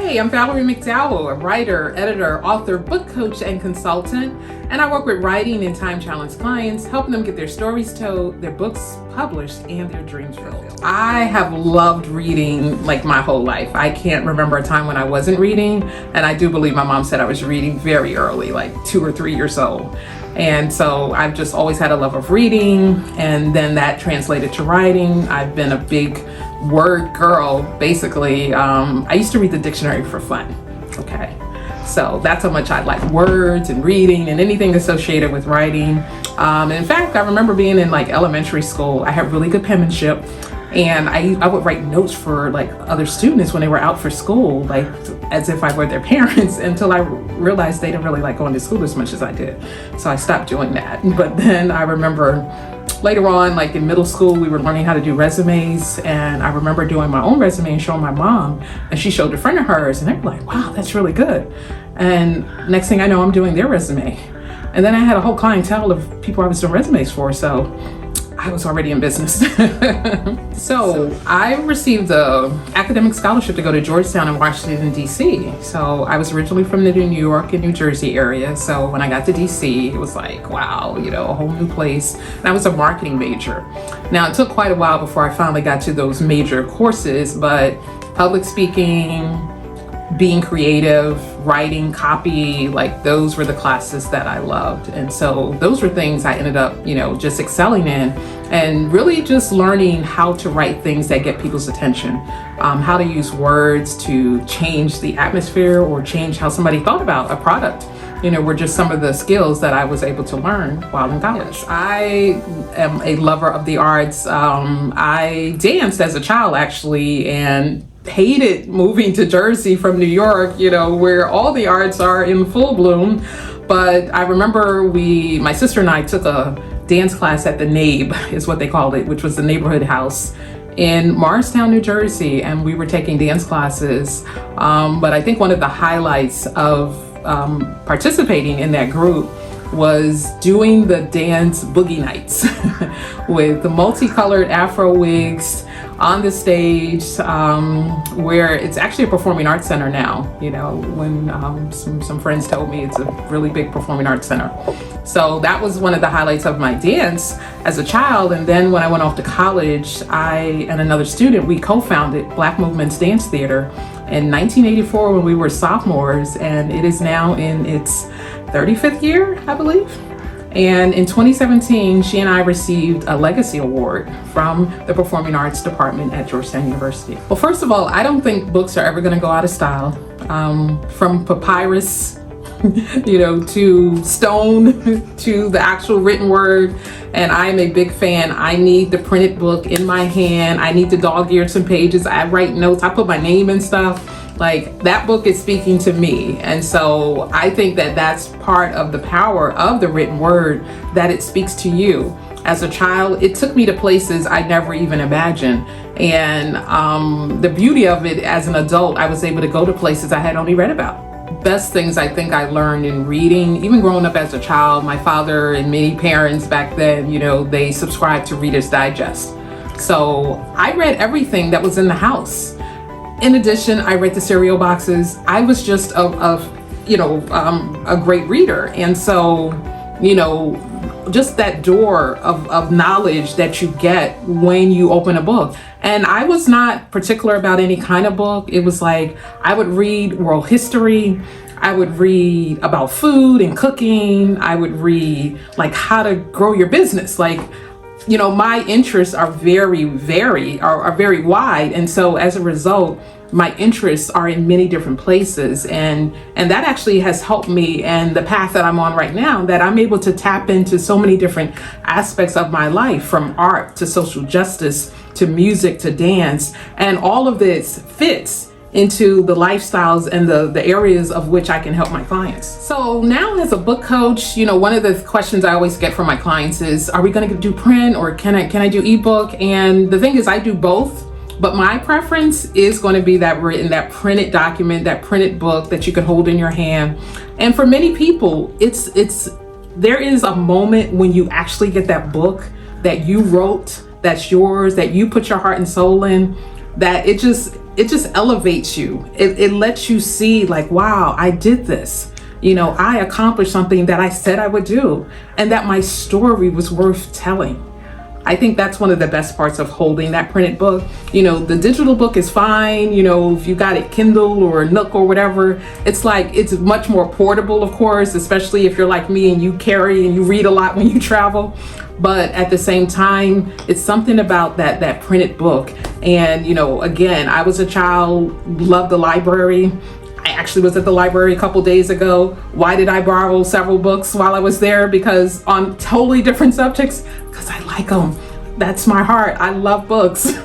Hey, I'm Valerie McDowell, a writer, editor, author, book coach, and consultant. And I work with writing and time-challenged clients, helping them get their stories told, their books published, and their dreams fulfilled. I have loved reading like my whole life. I can't remember a time when I wasn't reading. And I do believe my mom said I was reading very early, like 2 or 3 years old. And so I've just always had a love of reading, and then that translated to writing. I've been a big word girl, basically. I used to read the dictionary for fun, okay? So that's how much I like words and reading and anything associated with writing. In fact, I remember being in like elementary school. I had really good penmanship, and I would write notes for like other students when they were out for school, like as if I were their parents, until I realized they didn't really like going to school as much as I did. So I stopped doing that. But then I remember later on, like in middle school, we were learning how to do resumes, and I remember doing my own resume and showing my mom, and she showed a friend of hers, and they were like, wow, that's really good. And next thing I know, I'm doing their resume. And then I had a whole clientele of people I was doing resumes for, so I was already in business. So I received an academic scholarship to go to Georgetown in Washington, D.C. So I was originally from the New York and New Jersey area. So when I got to D.C., it was like, wow, you know, a whole new place. And I was a marketing major. Now, it took quite a while before I finally got to those major courses, but public speaking, being creative, writing, copy, like those were the classes that I loved. And so those were things I ended up, you know, just excelling in, and really just learning how to write things that get people's attention, how to use words to change the atmosphere or change how somebody thought about a product. You know, were just some of the skills that I was able to learn while in college. Yes, I am a lover of the arts. I danced as a child, actually, and hated moving to Jersey from New York, you know, where all the arts are in full bloom. But I remember my sister and I took a dance class at the NABE, is what they called it, which was the neighborhood house in Morristown, New Jersey, and we were taking dance classes. But I think one of the highlights of participating in that group was doing the dance boogie nights with the multicolored Afro wigs on the stage, where it's actually a performing arts center now. You know, when some friends told me it's a really big performing arts center. So that was one of the highlights of my dance as a child. And then when I went off to college, I and another student, we co-founded Black Movements Dance Theater in 1984 when we were sophomores, and it is now in its 35th year, I believe. And in 2017, she and I received a legacy award from the Performing Arts Department at Georgetown University. Well, first of all, I don't think books are ever going to go out of style. From papyrus, you know, to stone, to the actual written word. And I am a big fan. I need the printed book in my hand. I need to dog-ear some pages. I write notes. I put my name and stuff. Like, that book is speaking to me. And so I think that that's part of the power of the written word, that it speaks to you. As a child, it took me to places I never even imagined. And the beauty of it, as an adult, I was able to go to places I had only read about. Best things I think I learned in reading, even growing up as a child, my father and many parents back then, you know, they subscribed to Reader's Digest. So I read everything that was in the house. In addition, I read the cereal boxes. I was just a great reader. And so, you know, just that door of knowledge that you get when you open a book. And I was not particular about any kind of book. It was like, I would read world history. I would read about food and cooking. I would read like how to grow your business. Like, you know, my interests are very wide. And so as a result, my interests are in many different places. And that actually has helped me, and the path that I'm on right now, that I'm able to tap into so many different aspects of my life, from art to social justice, to music, to dance. And all of this fits into the lifestyles and the areas of which I can help my clients. So now, as a book coach, you know, one of the questions I always get from my clients is, are we going to do print, or can I do ebook? And the thing is, I do both, but my preference is going to be that that printed document, that printed book that you can hold in your hand. And for many people, there is a moment when you actually get that book that you wrote, that's yours, that you put your heart and soul in, that it just it just elevates you. It lets you see like, wow, I did this. I accomplished something that I said I would do, and that my story was worth telling. I think that's one of the best parts of holding that printed book. The digital book is fine, if you got it Kindle or Nook or whatever. It's much more portable, of course, especially if you're like me and you carry and you read a lot when you travel. But at the same time, it's something about that printed book. And, again, I was a child, loved the library. I actually was at the library a couple days ago. Why did I borrow several books while I was there? Because on totally different subjects, because I like them. That's my heart. I love books.